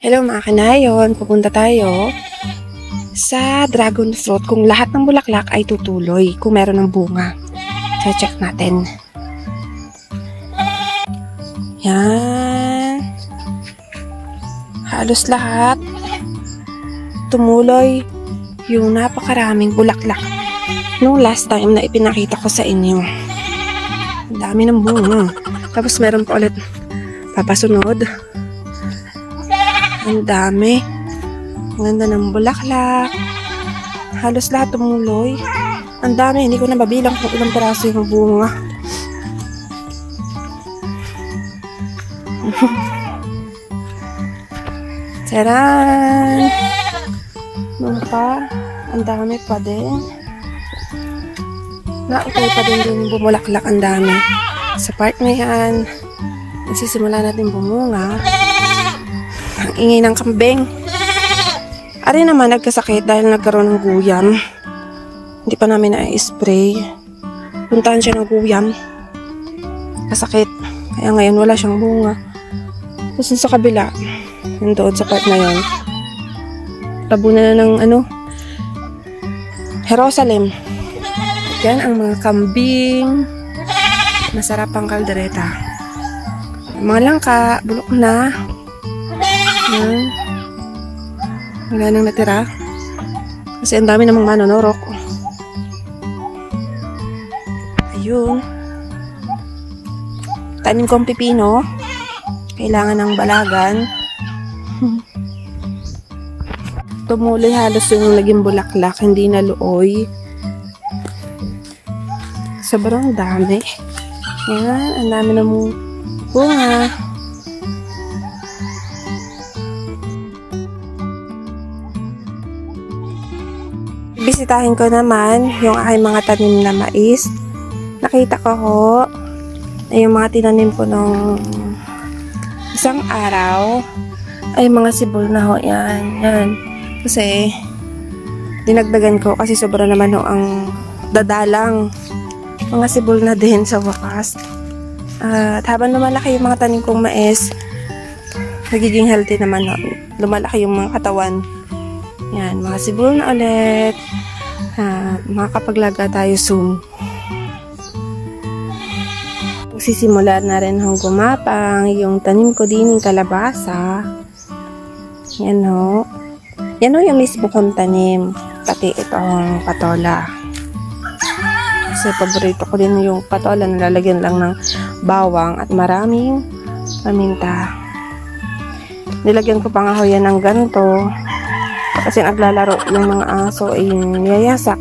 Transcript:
Hello mga kanayon, pupunta tayo sa dragon fruit kung lahat ng bulaklak ay tutuloy, kung meron ng bunga. So, check natin. Yan. Halos lahat tumuloy yung napakaraming bulaklak nung last time na ipinakita ko sa inyo. Ang dami ng bunga. Tapos meron pa ulit papasunod. Ang dami. Ang ganda ng bulaklak. Halos lahat tumuloy. Ang dami. Hindi ko na mabilang kung ilang piraso yung bunga. Tcharan! Noon pa. Ang dami pa din. Naukay pa din yung bumulaklak. Ang dami. Sa part na yan, nagsisimula natin bumunga. Ang ingay ng kambing. Ari naman nagkasakit dahil nagkaroon ng guyam. Hindi pa namin na-spray. Puntahan siya ng guyam. Kasakit. Kaya ngayon wala siyang bunga. Tapos sa kabila, nandoon sa part na yun, tabunan na ng Jerusalem. Yan ang mga kambing. Masarap ang kaldereta. Mga langka, bulok na. Yan. Wala nang natira. Kasi ang dami namang manonorok. Ayun. Tanim ko ang pipino. Kailangan ng balagan. Tumuloy halos yung naging bulaklak. Hindi na luoy. Sobrang dami. Yan. Ang dami ng bunga. Bisitahin ko naman yung aking mga tanim na mais. Nakita ko ay yung mga tinanim ko nung isang araw ay mga sibol na ho yan. Yan. Kasi dinagdagan ko kasi sobra naman ho ang dadalang. Mga sibol na din sa wakas. At habang lumalaki yung mga tanim kong mais, nagiging healthy naman ho. Lumalaki yung mga katawan. Yan, mga sibol na ulit. Makakapaglaga tayo soon. Magsisimula na rin hong gumapang yung tanim ko din yung kalabasa. Yan ho. Yan ho yung mismo kong tanim. Pati itong patola. Kasi paborito ko din yung patola na lalagyan lang ng bawang at maraming paminta. Nilagyan ko pa nga ho yan ng ganito. Kasi naglalaro yung mga aso ay niyayasak.